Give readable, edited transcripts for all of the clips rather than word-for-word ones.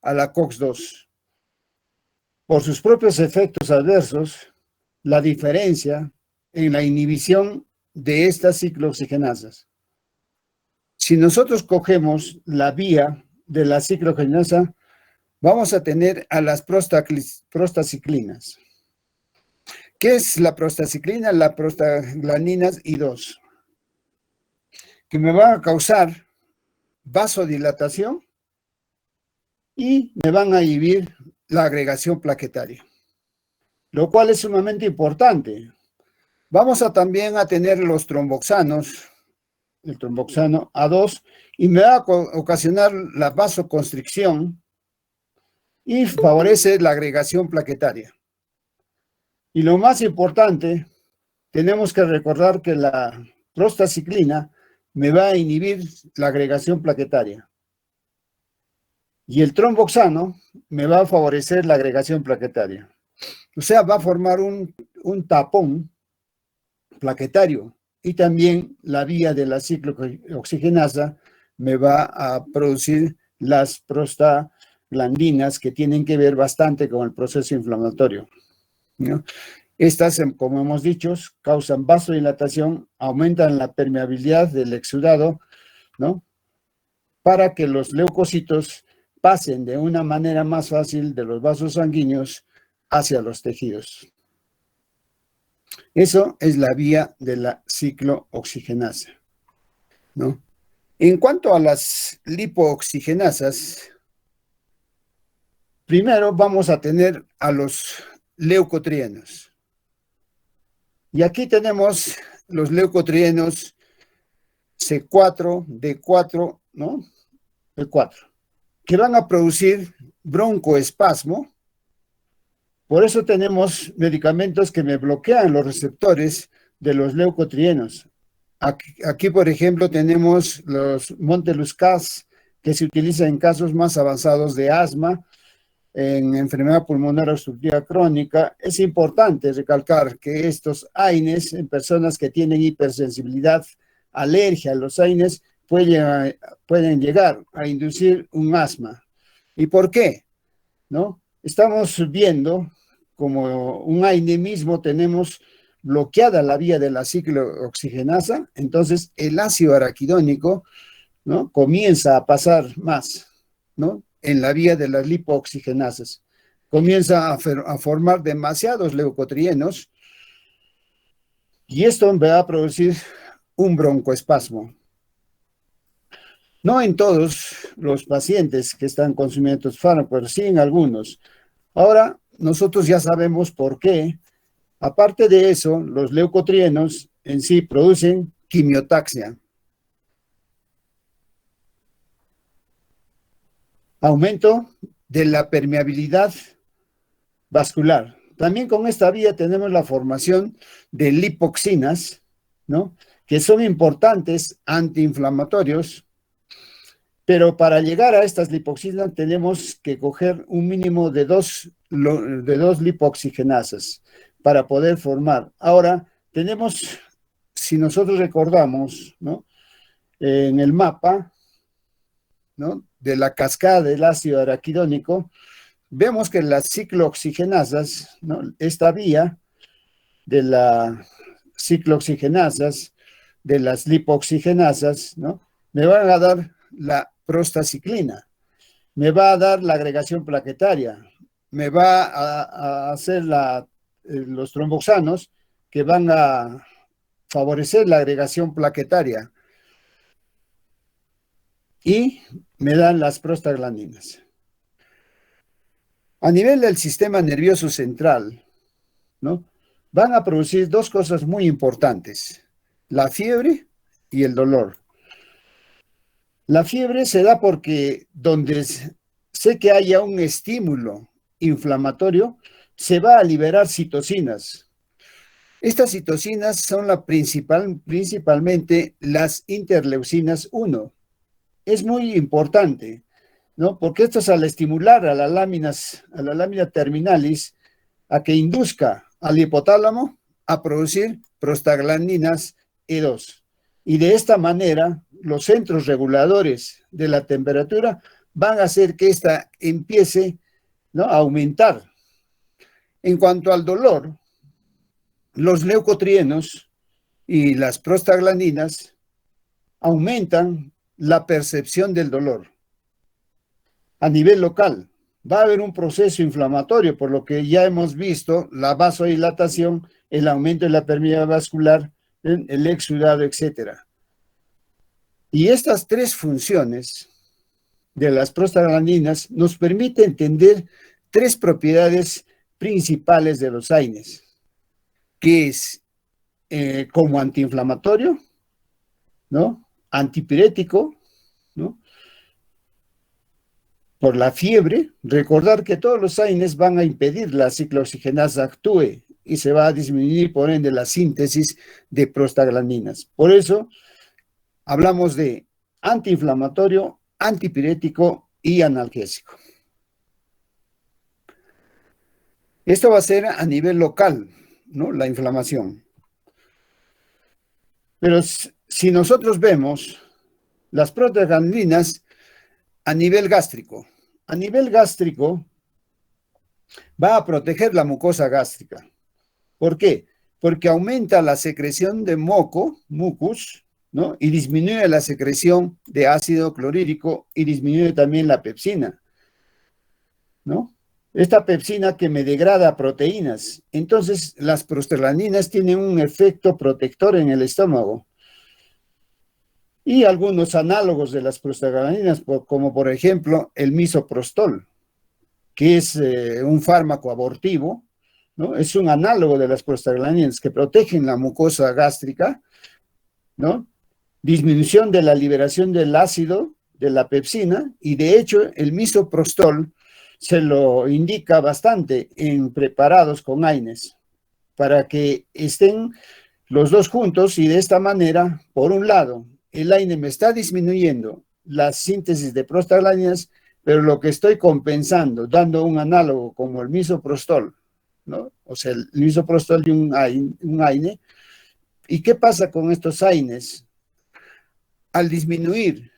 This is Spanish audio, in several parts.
a la COX-2. Por sus propios efectos adversos, la diferencia en la inhibición de estas ciclooxigenasas. Si nosotros cogemos la vía de la ciclooxigenasa, vamos a tener a las prostaciclinas. ¿Qué es la prostaciclina? La prostaglandinas I2, que me van a causar vasodilatación y me van a inhibir la agregación plaquetaria, lo cual es sumamente importante. Vamos a también a tener los tromboxanos, el tromboxano A2, y me va a ocasionar la vasoconstricción y favorece la agregación plaquetaria. Y lo más importante, tenemos que recordar que la prostaciclina me va a inhibir la agregación plaquetaria. Y el tromboxano me va a favorecer la agregación plaquetaria. O sea, va a formar un tapón plaquetario. Y también la vía de la ciclooxigenasa me va a producir las prostaglandinas que tienen que ver bastante con el proceso inflamatorio, ¿no? Estas, como hemos dicho, causan vasodilatación, aumentan la permeabilidad del exudado, ¿no? Para que los leucocitos pasen de una manera más fácil de los vasos sanguíneos hacia los tejidos. Eso es la vía de la ciclooxigenasa, ¿no? En cuanto a las lipooxigenasas, primero vamos a tener a los leucotrienos. Y aquí tenemos los leucotrienos C4, D4, ¿no? B4, que van a producir broncoespasmo. Por eso tenemos medicamentos que me bloquean los receptores de los leucotrienos. Aquí, por ejemplo, tenemos los Montelukast, que se utilizan en casos más avanzados de asma, en enfermedad pulmonar obstructiva crónica. Es importante recalcar que estos AINES, en personas que tienen hipersensibilidad, alergia a los AINES, pueden llegar a inducir un asma. ¿Y por qué? ¿No? Estamos viendo como un AINE mismo tenemos bloqueada la vía de la ciclooxigenasa, entonces el ácido araquidónico, ¿no? Comienza a pasar más, ¿no? En la vía de las lipooxigenasas. Comienza a formar demasiados leucotrienos y esto va a producir un broncoespasmo. No en todos los pacientes que están consumiendo estos fármacos, pero sí en algunos. Ahora, nosotros ya sabemos por qué. Aparte de eso, los leucotrienos en sí producen quimiotaxia. Aumento de la permeabilidad vascular. También con esta vía tenemos la formación de lipoxinas, ¿no? Que son importantes antiinflamatorios, pero para llegar a estas lipoxinas tenemos que coger un mínimo de dos lipooxigenasas para poder formar. Ahora, tenemos, si nosotros recordamos, ¿no? En el mapa, ¿no? De la cascada del ácido araquidónico, vemos que las ciclooxigenasas, ¿no? Esta vía de las ciclooxigenasas, de las lipooxigenasas, ¿no? Me van a dar la prostaciclina, me va a dar la agregación plaquetaria, me va a hacer los tromboxanos que van a favorecer la agregación plaquetaria y me dan las prostaglandinas. A nivel del sistema nervioso central, ¿no? Van a producir dos cosas muy importantes, la fiebre y el dolor. La fiebre se da porque donde sé que haya un estímulo inflamatorio, se va a liberar citocinas. Estas citocinas son principalmente las interleucinas 1. Es muy importante, ¿no? Porque esto es al estimular a la lámina terminalis a que induzca al hipotálamo a producir prostaglandinas E2. Y de esta manera, los centros reguladores de la temperatura van a hacer que esta empiece, ¿no?, a aumentar. En cuanto al dolor, los leucotrienos y las prostaglandinas aumentan la percepción del dolor a nivel local. Va a haber un proceso inflamatorio, por lo que ya hemos visto la vasodilatación, el aumento de la permeabilidad vascular, el exudado, etcétera. Y estas tres funciones de las prostaglandinas nos permiten entender tres propiedades principales de los AINES, que es como antiinflamatorio, ¿no?, antipirético, ¿no?, por la fiebre. Recordar que todos los AINES van a impedir la ciclooxigenasa actúe y se va a disminuir, por ende, la síntesis de prostaglandinas. Por eso, hablamos de antiinflamatorio, antipirético y analgésico. Esto va a ser a nivel local, ¿no?, la inflamación. Pero si nosotros vemos las prostaglandinas a nivel gástrico va a proteger la mucosa gástrica. ¿Por qué? Porque aumenta la secreción de moco, mucus, ¿no?, y disminuye la secreción de ácido clorhídrico y disminuye también la pepsina, ¿no? Esta pepsina que me degrada proteínas. Entonces, las prostaglandinas tienen un efecto protector en el estómago. Y algunos análogos de las prostaglandinas, como por ejemplo el misoprostol, que es un fármaco abortivo, ¿no? Es un análogo de las prostaglandinas que protegen la mucosa gástrica, ¿no? Disminución de la liberación del ácido, de la pepsina, y de hecho el misoprostol se lo indica bastante en preparados con AINES, para que estén los dos juntos y de esta manera, por un lado, el AINE me está disminuyendo la síntesis de prostaglandinas, pero lo que estoy compensando, dando un análogo como el misoprostol, ¿no? O sea, el misoprostol de un AINE. ¿Y qué pasa con estos AINES? Al disminuir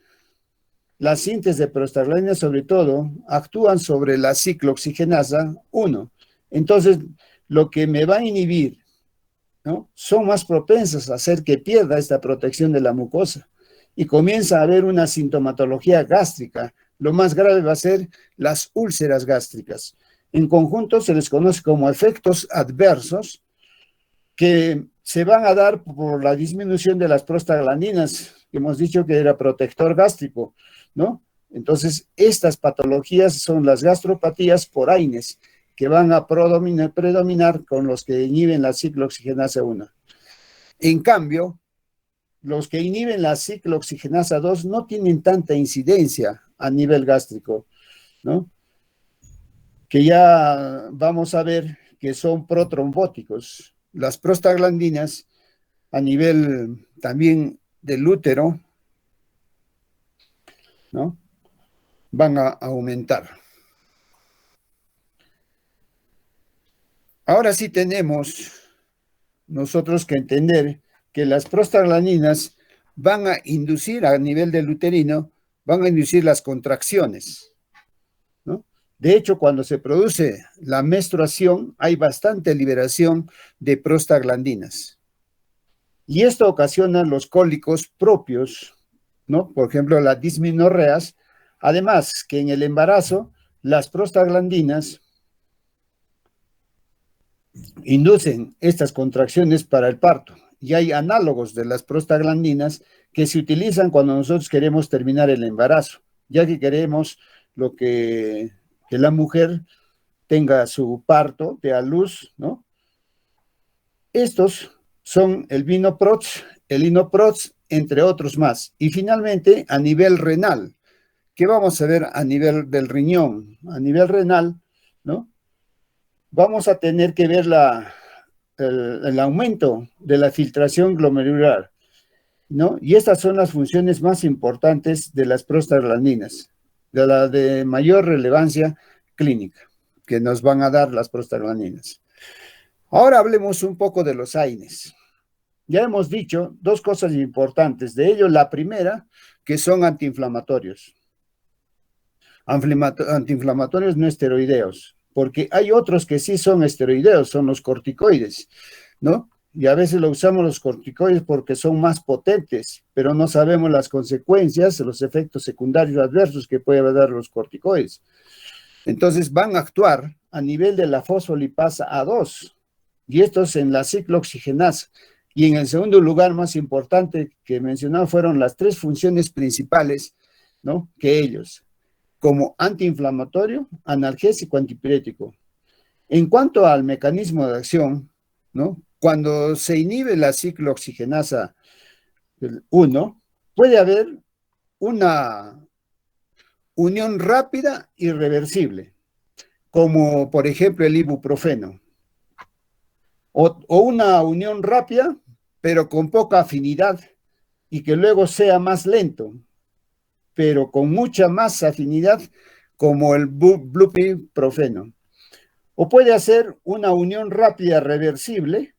la síntesis de prostaglandinas, sobre todo, actúan sobre la ciclooxigenasa 1. Entonces, lo que me va a inhibir, ¿no?, son más propensas a hacer que pierda esta protección de la mucosa y comienza a haber una sintomatología gástrica. Lo más grave va a ser las úlceras gástricas. En conjunto se les conoce como efectos adversos que se van a dar por la disminución de las prostaglandinas, que hemos dicho que era protector gástrico, ¿no? Entonces, estas patologías son las gastropatías por AINES, que van a predominar con los que inhiben la ciclooxigenasa 1. En cambio, los que inhiben la ciclooxigenasa 2 no tienen tanta incidencia a nivel gástrico, ¿no?, que ya vamos a ver que son protrombóticos. Las prostaglandinas a nivel también del útero, ¿no?, van a aumentar. Ahora sí tenemos nosotros que entender que las prostaglandinas van a inducir a nivel del uterino, van a inducir las contracciones, ¿no? De hecho, cuando se produce la menstruación, hay bastante liberación de prostaglandinas. Y esto ocasiona los cólicos propios, ¿no? Por ejemplo, las dismenorreas. Además, que en el embarazo, las prostaglandinas inducen estas contracciones para el parto. Y hay análogos de las prostaglandinas que se utilizan cuando nosotros queremos terminar el embarazo, ya que queremos que la mujer tenga su parto, dé a luz, ¿no? Estos son el Vinoprox, el Inoprox, entre otros más. Y finalmente, a nivel renal, ¿qué vamos a ver a nivel del riñón? A nivel renal, ¿no?, vamos a tener que ver el aumento de la filtración glomerular, ¿no? Y estas son las funciones más importantes de las prostaglandinas, de la de mayor relevancia clínica que nos van a dar las prostaglandinas. Ahora hablemos un poco de los AINES. Ya hemos dicho dos cosas importantes de ellos. La primera, que son antiinflamatorios. antiinflamatorios no esteroideos, porque hay otros que sí son esteroideos, son los corticoides, ¿no? Y a veces lo usamos los corticoides porque son más potentes, pero no sabemos las consecuencias, los efectos secundarios adversos que pueden dar los corticoides. Entonces van a actuar a nivel de la fosfolipasa A2, y esto es en la ciclooxigenasa. Y en el segundo lugar más importante que mencionaba fueron las tres funciones principales, ¿no? Que ellos, como antiinflamatorio, analgésico, antipirético. En cuanto al mecanismo de acción, ¿no? Cuando se inhibe la ciclooxigenasa 1, puede haber una unión rápida y reversible, como por ejemplo el ibuprofeno, o una unión rápida, pero con poca afinidad, y que luego sea más lento, pero con mucha más afinidad, como el bupropión. O puede hacer una unión rápida reversible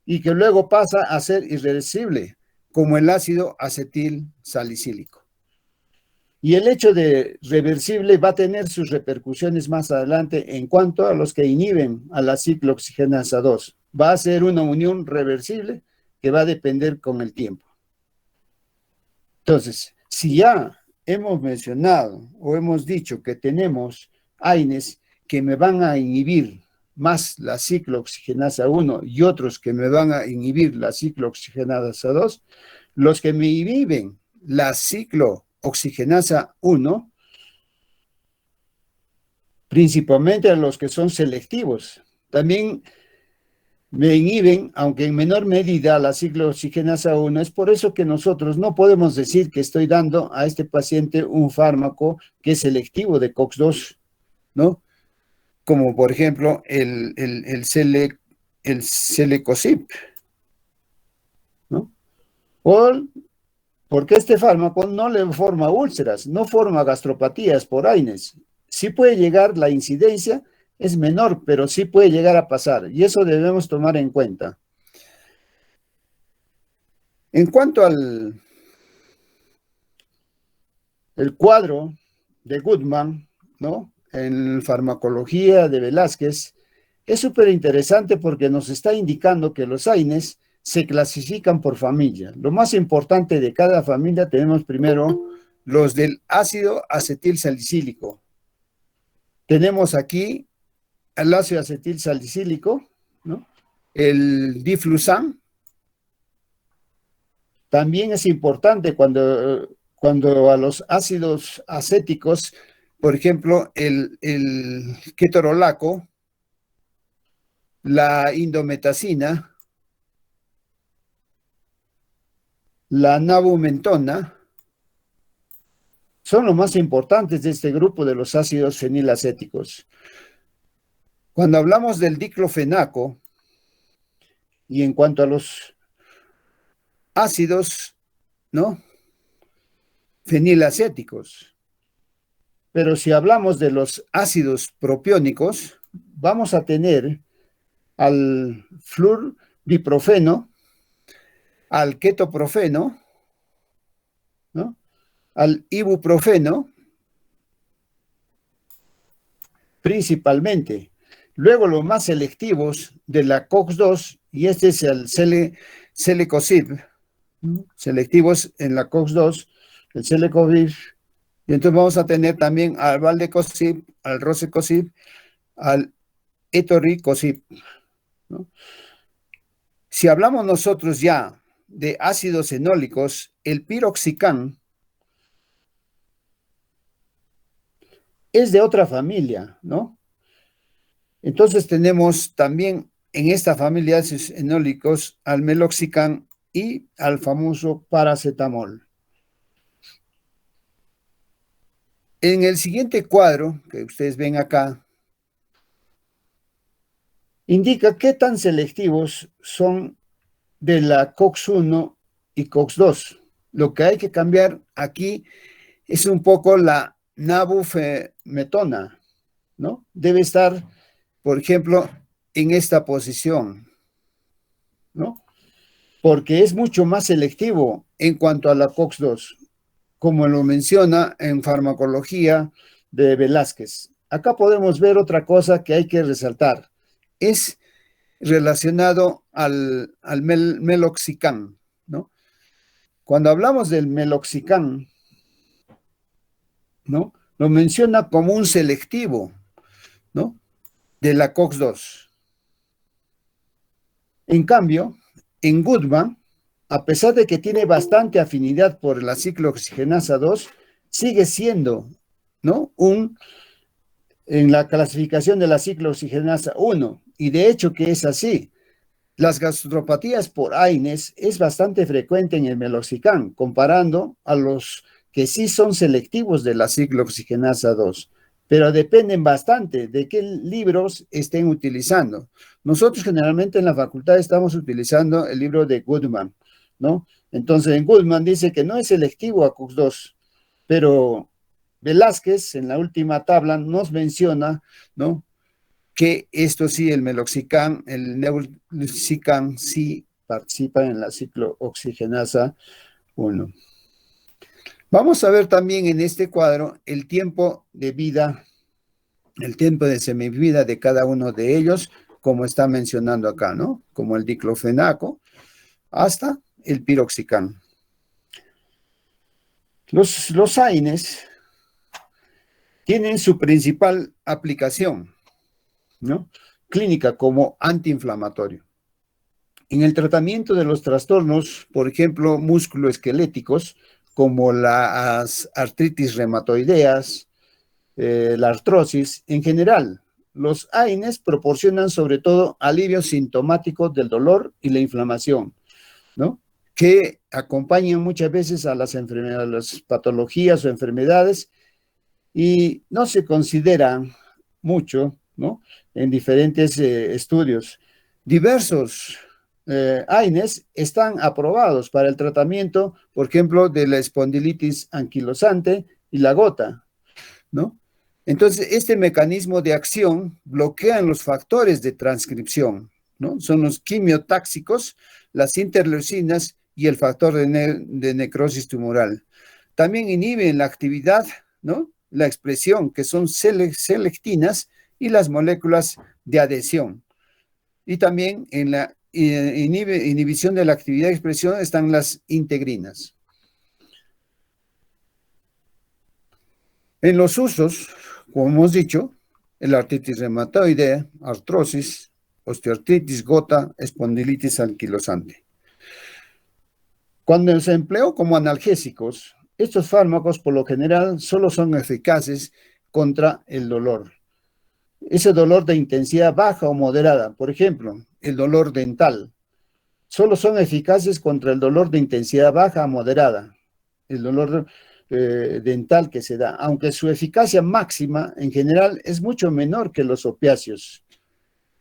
y que luego pasa a ser irreversible, como el ácido acetil salicílico. Y el hecho de reversible va a tener sus repercusiones más adelante en cuanto a los que inhiben a la ciclooxigenasa 2. Va a ser una unión reversible que va a depender con el tiempo. Entonces, si ya hemos mencionado o hemos dicho que tenemos AINES que me van a inhibir más la ciclooxigenasa 1 y otros que me van a inhibir la ciclooxigenasa 2, los que me inhiben la ciclooxigenasa 1, principalmente a los que son selectivos, también me inhiben, aunque en menor medida, la ciclooxigenasa 1. Es por eso que nosotros no podemos decir que estoy dando a este paciente un fármaco que es selectivo de COX-2, ¿no? Como por ejemplo el Celecoxib, ¿no? O porque este fármaco no le forma úlceras, no forma gastropatías por AINES. Sí puede llegar, la incidencia es menor, pero sí puede llegar a pasar, y eso debemos tomar en cuenta. En cuanto al el cuadro de Goodman, ¿no? En farmacología de Velázquez, es súper interesante porque nos está indicando que los AINES se clasifican por familia. Lo más importante de cada familia tenemos primero los del ácido acetil salicílico. Tenemos aquí el ácido acetil salicílico, ¿no? El diflusan. También es importante cuando a los ácidos acéticos, por ejemplo, el ketorolaco, la indometacina, la nabumentona, son los más importantes de este grupo de los ácidos fenilacéticos. Cuando hablamos del diclofenaco, y en cuanto a los ácidos, ¿no? Fenilacéticos. Pero si hablamos de los ácidos propiónicos, vamos a tener al flurbiprofeno, al ketoprofeno, ¿no? Al ibuprofeno, principalmente. Luego los más selectivos de la COX-2, y este es el Celecoxib, selectivos en la COX-2, el Celecoxib, y entonces vamos a tener también al Valdecoxib, al Rosecosib, al Etoricosib, ¿no? Si hablamos nosotros ya de ácidos fenólicos, el piroxicam es de otra familia, ¿no? Entonces tenemos también en esta familia de ácidos fenólicos al meloxicam y al famoso paracetamol. En el siguiente cuadro que ustedes ven acá, indica qué tan selectivos son de la COX-1 y COX-2. Lo que hay que cambiar aquí es un poco la nabufemetona, ¿no? Debe estar, por ejemplo, en esta posición, ¿no? Porque es mucho más selectivo en cuanto a la COX-2. como lo menciona en Farmacología de Velázquez. Acá podemos ver otra cosa que hay que resaltar. Es relacionado al meloxicam, ¿no? Cuando hablamos del meloxicam, ¿no? Lo menciona como un selectivo, ¿no? De la COX-2. En cambio, en Goodman, a pesar de que tiene bastante afinidad por la ciclooxigenasa 2, sigue siendo, ¿no? En la clasificación de la ciclooxigenasa 1, y de hecho que es así. Las gastropatías por AINES es bastante frecuente en el meloxicam, comparando a los que sí son selectivos de la ciclooxigenasa 2, pero dependen bastante de qué libros estén utilizando. Nosotros generalmente en la facultad estamos utilizando el libro de Goodman, ¿no? Entonces en Goodman dice que no es selectivo a COX-2, pero Velázquez en la última tabla nos menciona, ¿no?, que esto sí, el meloxicam, el neuroxicam sí participan en la ciclooxigenasa 1. Vamos a ver también en este cuadro el tiempo de vida, el tiempo de semivida de cada uno de ellos, como está mencionando acá, ¿no? Como el diclofenaco hasta el piroxicam. Los AINES tienen su principal aplicación, ¿no?, clínica como antiinflamatorio. En el tratamiento de los trastornos, por ejemplo, musculoesqueléticos, como las artritis reumatoideas, la artrosis, en general, los AINES proporcionan sobre todo alivio sintomático del dolor y la inflamación, ¿no?, que acompañan muchas veces a las enfermedades, las patologías o enfermedades, y no se consideran mucho, ¿no?, en diferentes estudios. Diversos AINES están aprobados para el tratamiento, por ejemplo, de la espondilitis anquilosante y la gota, ¿no? Entonces, este mecanismo de acción bloquea los factores de transcripción, ¿no? Son los quimiotáxicos, las interleucinas y el factor de necrosis tumoral. También inhiben la actividad, ¿no?, la expresión, que son selectinas y las moléculas de adhesión. Y también en la inhibición de la actividad de expresión están las integrinas. En los usos, como hemos dicho, el artritis reumatoide, artrosis, osteoartritis, gota, espondilitis anquilosante. Cuando se empleó como analgésicos, estos fármacos por lo general solo son eficaces contra el dolor. Ese dolor de intensidad baja o moderada, por ejemplo, el dolor dental, solo son eficaces contra el dolor de intensidad baja a moderada, el dolor dental que se da, aunque su eficacia máxima en general es mucho menor que los opiáceos.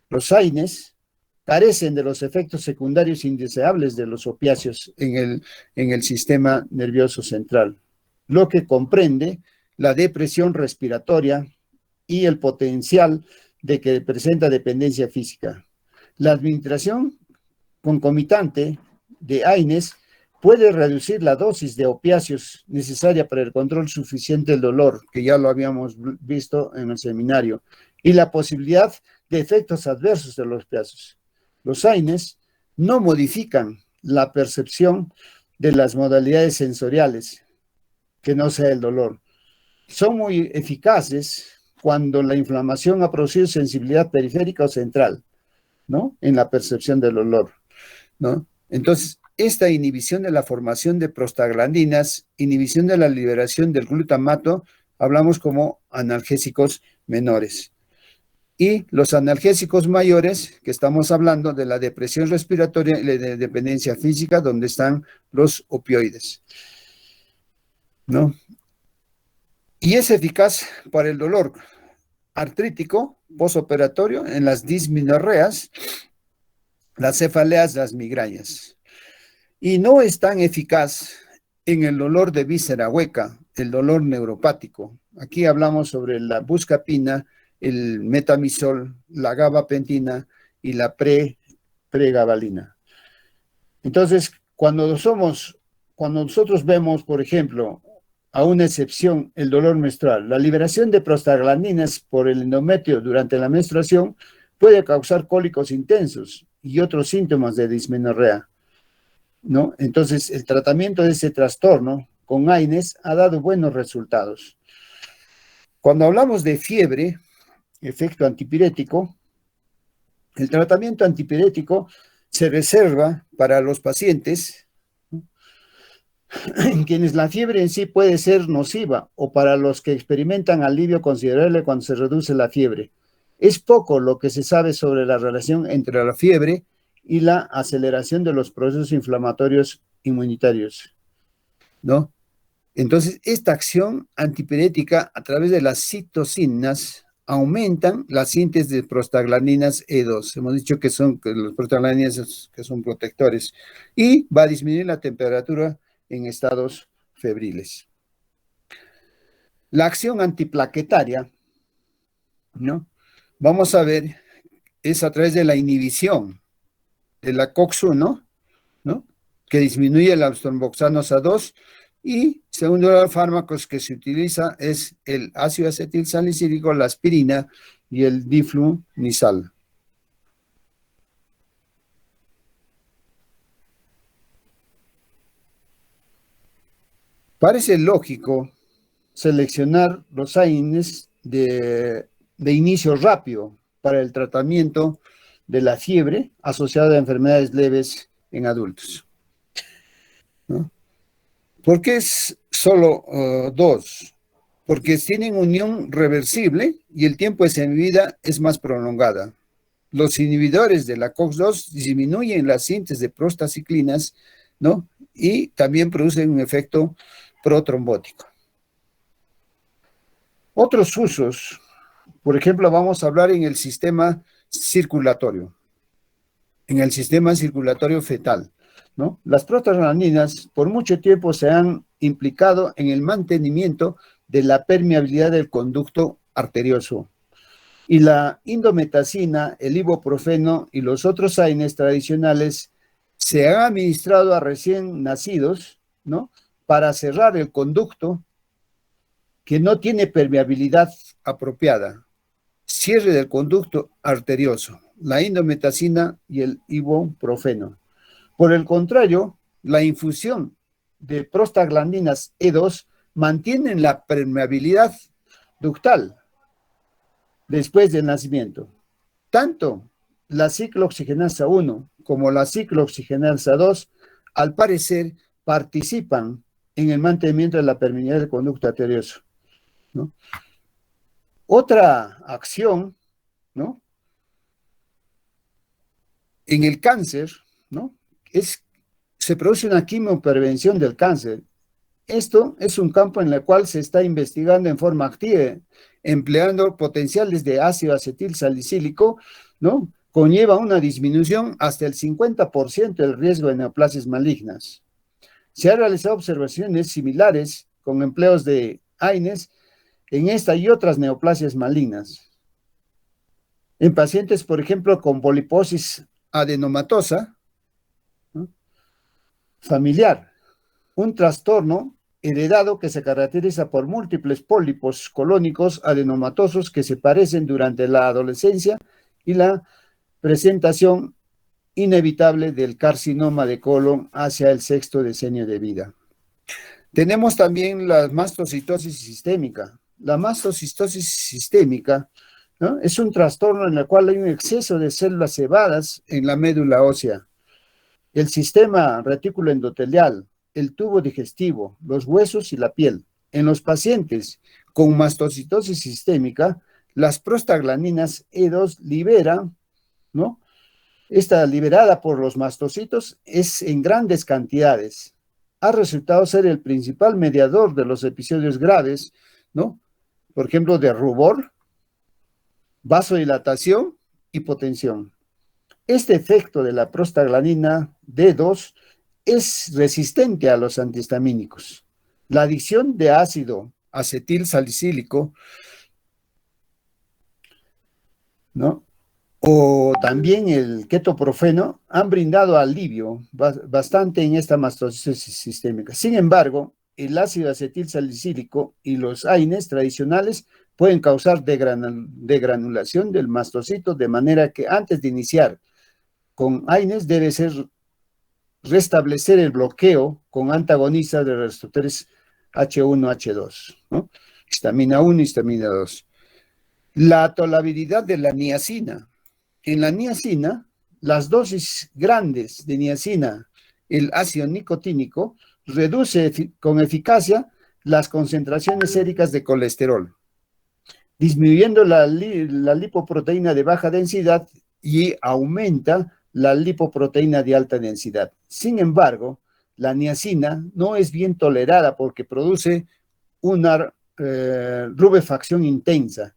Los AINES carecen de los efectos secundarios indeseables de los opiáceos en el sistema nervioso central, lo que comprende la depresión respiratoria y el potencial de que presenta dependencia física. La administración concomitante de AINES puede reducir la dosis de opiáceos necesaria para el control suficiente del dolor, que ya lo habíamos visto en el seminario, y la posibilidad de efectos adversos de los opiáceos. Los AINES no modifican la percepción de las modalidades sensoriales, que no sea el dolor. Son muy eficaces cuando la inflamación ha producido sensibilidad periférica o central, ¿no?, en la percepción del dolor, ¿no? Entonces, esta inhibición de la formación de prostaglandinas, inhibición de la liberación del glutamato, hablamos como analgésicos menores. Y los analgésicos mayores, que estamos hablando de la depresión respiratoria y de dependencia física, donde están los opioides, ¿no? Y es eficaz para el dolor artrítico posoperatorio en las dismenorreas, las cefaleas, las migrañas. Y no es tan eficaz en el dolor de víscera hueca, el dolor neuropático. Aquí hablamos sobre la buscapina, el metamizol, la gabapentina y la pregabalina. Entonces, cuando nosotros vemos, por ejemplo, a una excepción, el dolor menstrual. La liberación de prostaglandinas por el endometrio durante la menstruación puede causar cólicos intensos y otros síntomas de dismenorrea, ¿no? Entonces, el tratamiento de ese trastorno con AINES ha dado buenos resultados. Cuando hablamos de fiebre, efecto antipirético, el tratamiento antipirético se reserva para los pacientes en quienes la fiebre en sí puede ser nociva o para los que experimentan alivio considerable cuando se reduce la fiebre. Es poco lo que se sabe sobre la relación entre la fiebre y la aceleración de los procesos inflamatorios inmunitarios, ¿no? Entonces, esta acción antipirética a través de las citocinas aumentan la síntesis de prostaglandinas E2. Hemos dicho que son que los prostaglandinas que son protectores y va a disminuir la temperatura en estados febriles. La acción antiplaquetaria, ¿no? Vamos a ver, es a través de la inhibición de la COX-1, ¿no? Que disminuye la tromboxanos A2 y segundo de los fármacos que se utiliza es el ácido acetil salicílico, la aspirina y el diflunisal. Parece lógico seleccionar los AINES de inicio rápido para el tratamiento de la fiebre asociada a enfermedades leves en adultos, ¿no? ¿Por qué es solo dos? Porque tienen unión reversible y el tiempo de semivida es más prolongada. Los inhibidores de la COX-2 disminuyen la síntesis de prostaciclinas, ¿no? Y también producen un efecto protrombótico. Otros usos, por ejemplo, vamos a hablar en el sistema circulatorio, fetal, ¿no? Las prostaglandinas por mucho tiempo se han implicado en el mantenimiento de la permeabilidad del conducto arterioso. Y la indometacina, el ibuprofeno y los otros AINES tradicionales se han administrado a recién nacidos, ¿no? Para cerrar el conducto que no tiene permeabilidad apropiada, cierre del conducto arterioso, la indometacina y el ibuprofeno. Por el contrario, la infusión de prostaglandinas E2 mantienen la permeabilidad ductal después del nacimiento. Tanto la ciclooxigenasa 1 como la ciclooxigenasa 2, al parecer, participan en el mantenimiento de la permeabilidad del conducto arterioso, ¿no? Otra acción, ¿no? En el cáncer, ¿no? Se produce una quimioprevención del cáncer. Esto es un campo en el cual se está investigando en forma activa, empleando potenciales de ácido acetil salicílico, ¿no? Conlleva una disminución hasta el 50% del riesgo de neoplasias malignas. Se han realizado observaciones similares con empleos de AINES en esta y otras neoplasias malignas. En pacientes, por ejemplo, con poliposis adenomatosa, ¿no? Familiar, un trastorno heredado que se caracteriza por múltiples pólipos colónicos adenomatosos que se parecen durante la adolescencia y la presentación inevitable del carcinoma de colon hacia el sexto decenio de vida. Tenemos también la mastocitosis sistémica. La mastocitosis sistémica, ¿no? Es un trastorno en el cual hay un exceso de células cebadas en la médula ósea. El sistema retículo endotelial, el tubo digestivo, los huesos y la piel. En los pacientes con mastocitosis sistémica, las prostaglandinas E2 liberan, ¿no? Esta liberada por los mastocitos es en grandes cantidades. Ha resultado ser el principal mediador de los episodios graves, ¿no? Por ejemplo, de rubor, vasodilatación, hipotensión. Este efecto de la prostaglandina D2 es resistente a los antihistamínicos. La adición de ácido acetil salicílico, ¿no? O también el ketoprofeno han brindado alivio bastante en esta mastocitosis sistémica. Sin embargo, el ácido acetil salicílico y los AINES tradicionales pueden causar degranulación del mastocito, de manera que antes de iniciar con AINES debe ser restablecer el bloqueo con antagonistas de receptores H1, H2, ¿no? Histamina 1, histamina 2. La tolerabilidad de la niacina. En la niacina, las dosis grandes de niacina, el ácido nicotínico, reduce con eficacia las concentraciones séricas de colesterol, disminuyendo la lipoproteína de baja densidad y aumenta la lipoproteína de alta densidad. Sin embargo, la niacina no es bien tolerada porque produce una rubefacción intensa.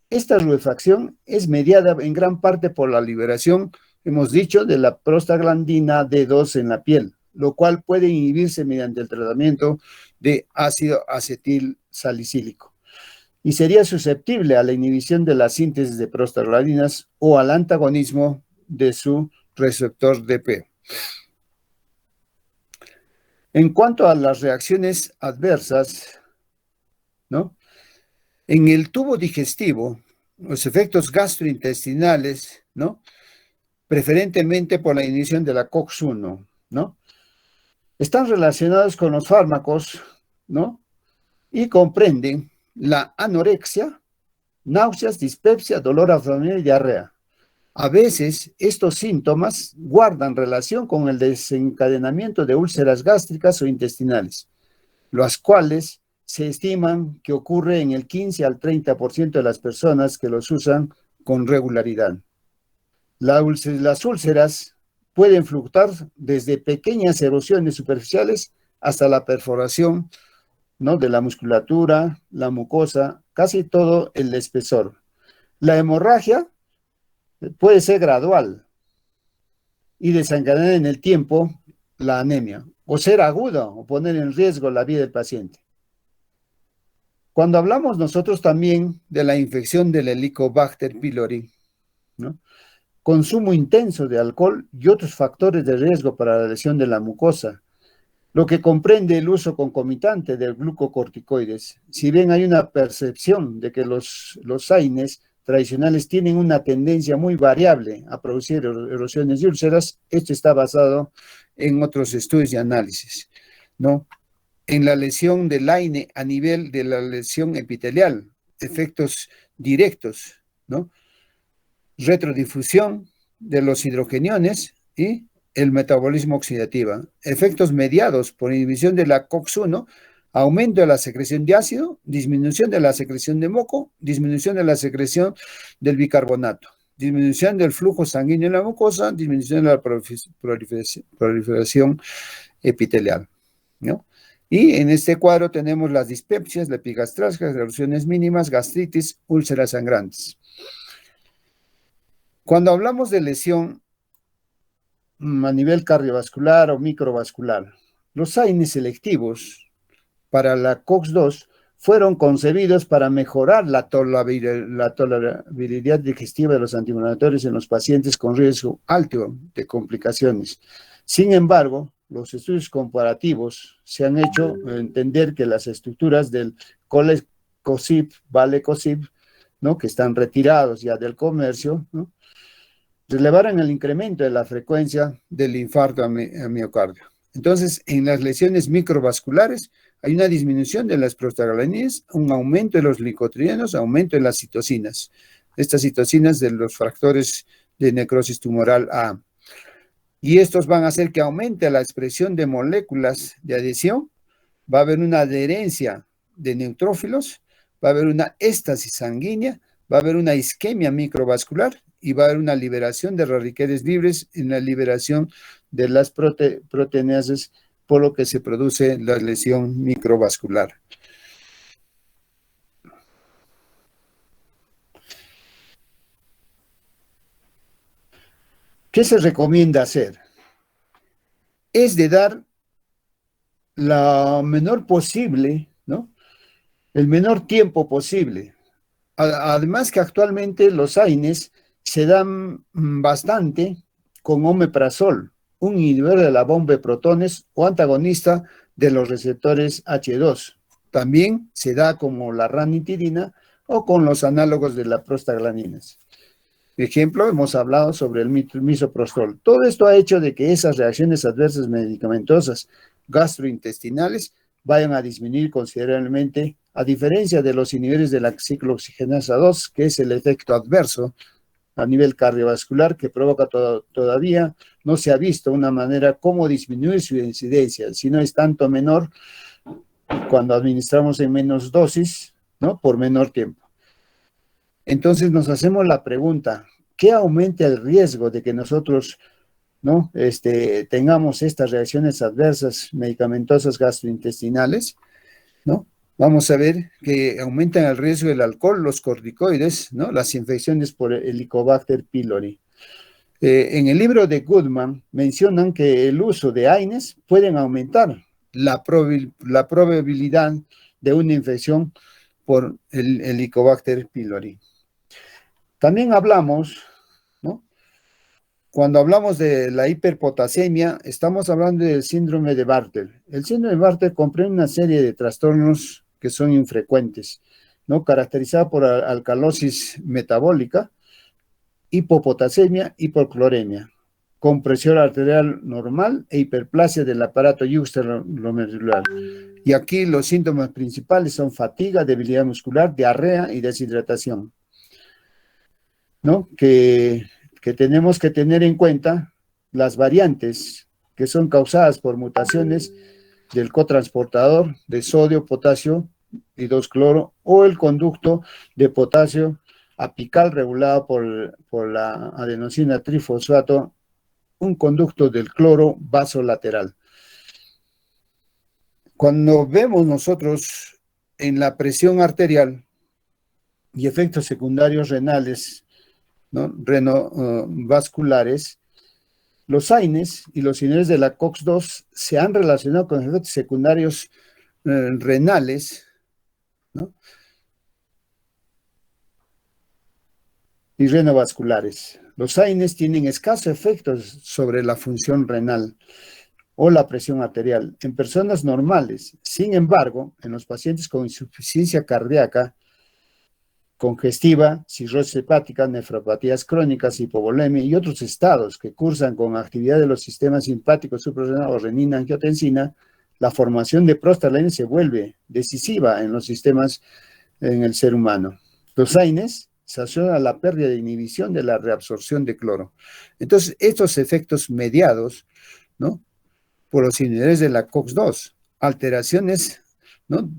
Esta rubefacción es mediada en gran parte por la liberación, hemos dicho, de la prostaglandina D2 en la piel, lo cual puede inhibirse mediante el tratamiento de ácido acetil salicílico y sería susceptible a la inhibición de la síntesis de prostaglandinas o al antagonismo de su receptor DP. En cuanto a las reacciones adversas, ¿no? En el tubo digestivo, los efectos gastrointestinales, ¿no? Preferentemente por la inhibición de la COX-1, ¿no? Están relacionados con los fármacos, ¿no? Y comprenden la anorexia, náuseas, dispepsia, dolor abdominal y diarrea. A veces estos síntomas guardan relación con el desencadenamiento de úlceras gástricas o intestinales, las cuales se estiman que ocurre en el 15 al 30% de las personas que los usan con regularidad. Las úlceras pueden fluctuar desde pequeñas erosiones superficiales hasta la perforación, ¿no?, de la musculatura, la mucosa, casi todo el espesor. La hemorragia puede ser gradual y desencadenar en el tiempo la anemia, o ser aguda o poner en riesgo la vida del paciente. Cuando hablamos nosotros también de la infección del Helicobacter pylori, ¿no?, consumo intenso de alcohol y otros factores de riesgo para la lesión de la mucosa, lo que comprende el uso concomitante de glucocorticoides. Si bien hay una percepción de que los AINES tradicionales tienen una tendencia muy variable a producir erosiones y úlceras, esto está basado en otros estudios y análisis, ¿no? En la lesión del AINE a nivel de la lesión epitelial, efectos directos, ¿no? Retrodifusión de los hidrogeniones y el metabolismo oxidativo, efectos mediados por inhibición de la COX-1, aumento de la secreción de ácido, disminución de la secreción de moco, disminución de la secreción del bicarbonato, disminución del flujo sanguíneo en la mucosa, disminución de la proliferación epitelial, ¿no? Y en este cuadro tenemos las dispepsias, la epigastralgia, erupciones mínimas, gastritis, úlceras sangrantes. Cuando hablamos de lesión a nivel cardiovascular o microvascular, los AINES selectivos para la COX-2 fueron concebidos para mejorar la tolerabilidad digestiva de los antiinflamatorios en los pacientes con riesgo alto de complicaciones. Sin embargo, los estudios comparativos se han hecho entender que las estructuras del colecozib, valecozib, ¿no?, que están retirados ya del comercio, ¿no?, relevaron el incremento de la frecuencia del infarto a miocardio. Entonces, en las lesiones microvasculares hay una disminución de las prostaglandinas, un aumento de los glicotrienos, aumento de las citocinas. Estas citocinas de los factores de necrosis tumoral A. Y estos van a hacer que aumente la expresión de moléculas de adhesión, va a haber una adherencia de neutrófilos, va a haber una éstasis sanguínea, va a haber una isquemia microvascular y va a haber una liberación de radicales libres en la liberación de las proteínas, por lo que se produce la lesión microvascular. ¿Qué se recomienda hacer? Es de dar la menor posible, ¿no?, el menor tiempo posible. Además que actualmente los AINES se dan bastante con omeprazol, un inhibidor de la bomba de protones o antagonista de los receptores H2. También se da como la ranitidina o con los análogos de la prostaglandinas. Ejemplo, hemos hablado sobre el misoprostol. Todo esto ha hecho de que esas reacciones adversas medicamentosas gastrointestinales vayan a disminuir considerablemente, a diferencia de los inhibidores de la ciclooxigenasa 2, que es el efecto adverso a nivel cardiovascular que provoca todavía, no se ha visto una manera cómo disminuir su incidencia, si no es tanto menor cuando administramos en menos dosis, ¿no? Por menor tiempo. Entonces nos hacemos la pregunta, ¿qué aumenta el riesgo de que nosotros, ¿no? Tengamos estas reacciones adversas medicamentosas gastrointestinales, ¿no? Vamos a ver que aumentan el riesgo del alcohol, los corticoides, ¿no? Las infecciones por Helicobacter pylori. En el libro de Goodman mencionan que el uso de AINES pueden aumentar la probabilidad de una infección por el Helicobacter pylori. También hablamos, ¿no? Cuando hablamos de la hiperpotasemia, estamos hablando del síndrome de Bartter. El síndrome de Bartter comprende una serie de trastornos que son infrecuentes, ¿no? Caracterizada por alcalosis metabólica, hipopotasemia, hipocloremia, con presión arterial normal e hiperplasia del aparato juxtaglomerular. Y aquí los síntomas principales son fatiga, debilidad muscular, diarrea y deshidratación, ¿no? Que tenemos que tener en cuenta las variantes que son causadas por mutaciones del cotransportador de sodio, potasio y 2-cloro o el conducto de potasio apical regulado por la adenosina trifosfato, un conducto del cloro vasolateral. Cuando vemos nosotros en la presión arterial y efectos secundarios renales, ¿no? Renovasculares, los AINES y los inhibidores de la COX-2 se han relacionado con efectos secundarios renales, ¿no? Y renovasculares. Los AINES tienen escasos efectos sobre la función renal o la presión arterial en personas normales. Sin embargo, en los pacientes con insuficiencia cardíaca congestiva, cirrosis hepática, nefropatías crónicas, hipovolemia y otros estados que cursan con actividad de los sistemas simpáticos, suprarrenal o renina-angiotensina, la formación de prostaglandinas se vuelve decisiva en los sistemas en el ser humano. Los AINES se asocian a la pérdida de inhibición de la reabsorción de cloro. Entonces, estos efectos mediados, ¿no? Por los inhibidores de la COX-2, alteraciones, ¿no?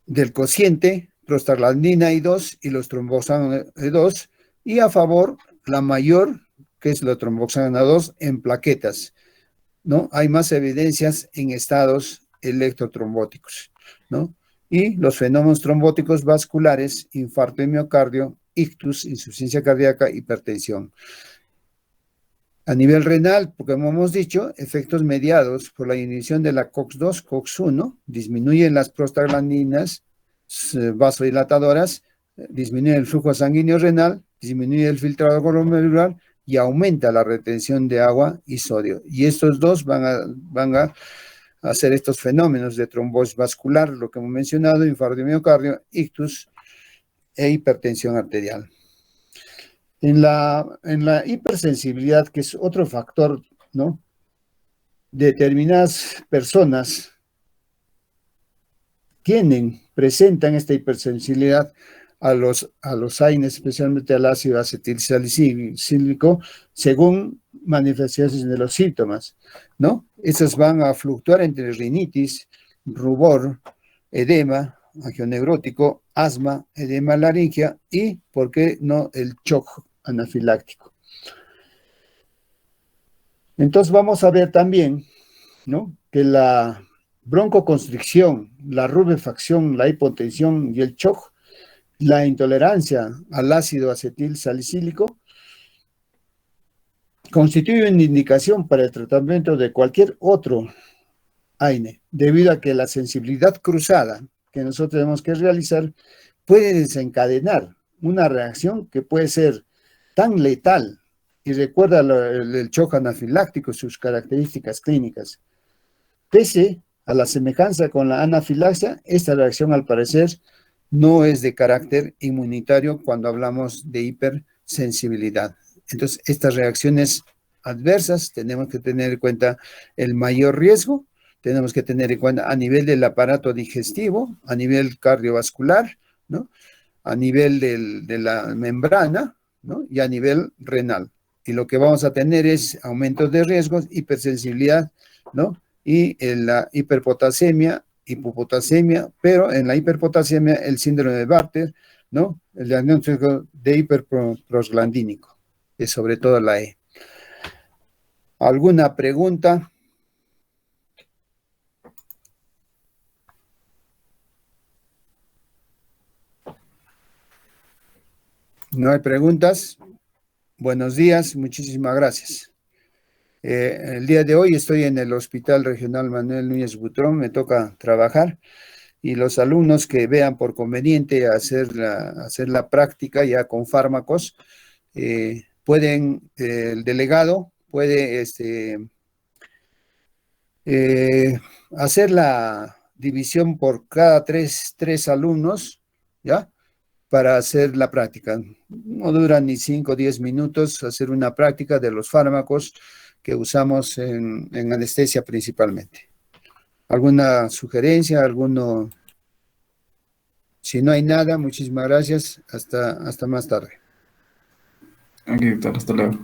Del cociente prostaglandina I2 y los tromboxano I2, y a favor la mayor, que es la tromboxana 2 en plaquetas, ¿no? Hay más evidencias en estados electrotrombóticos, ¿no? Y los fenómenos trombóticos vasculares, infarto de miocardio, ictus, insuficiencia cardíaca, hipertensión. A nivel renal, porque como hemos dicho, efectos mediados por la inhibición de la COX-2, COX-1, disminuyen las prostaglandinas vasodilatadoras, disminuye el flujo sanguíneo renal, disminuye el filtrado glomerular y aumenta la retención de agua y sodio. Y estos dos van a hacer estos fenómenos de trombosis vascular, lo que hemos mencionado, infarto de miocardio, ictus e hipertensión arterial. En la hipersensibilidad, que es otro factor, ¿no? Determinadas personas presentan esta hipersensibilidad a los AINES, especialmente al ácido acetilsalicílico, según manifestaciones de los síntomas, ¿no? Esas van a fluctuar entre rinitis, rubor, edema, angioneurótico, asma, edema laringea y, ¿por qué no?, el shock anafiláctico. Entonces vamos a ver también, ¿no?, que la broncoconstricción, la rubefacción, la hipotensión y el shock, la intolerancia al ácido acetilsalicílico, constituye una indicación para el tratamiento de cualquier otro AINE, debido a que la sensibilidad cruzada que nosotros tenemos que realizar puede desencadenar una reacción que puede ser tan letal y recuerda el shock anafiláctico, sus características clínicas. Pese a la semejanza con la anafilaxia, esta reacción al parecer no es de carácter inmunitario cuando hablamos de hipersensibilidad. Entonces, estas reacciones adversas tenemos que tener en cuenta el mayor riesgo, tenemos que tener en cuenta a nivel del aparato digestivo, a nivel cardiovascular, ¿no? A nivel de la membrana, ¿no? Y a nivel renal. Y lo que vamos a tener es aumentos de riesgos, hipersensibilidad, ¿no? Y en la hiperpotasemia, hipopotasemia, pero en la hiperpotasemia el síndrome de Bartter, ¿no? El diagnóstico de hiperprosglandínico, que es sobre todo la E. ¿Alguna pregunta? ¿No hay preguntas? Buenos días, muchísimas gracias. El día de hoy estoy en el Hospital Regional Manuel Núñez Butrón, me toca trabajar, y los alumnos que vean por conveniente hacer la práctica ya con fármacos, pueden, el delegado puede hacer la división por cada tres alumnos, ¿ya? Para hacer la práctica. No dura ni 5 o 10 minutos hacer una práctica de los fármacos que usamos en anestesia principalmente. ¿Alguna sugerencia? ¿Alguno? Si no hay nada, muchísimas gracias. Hasta más tarde. Ok, doctor, hasta luego.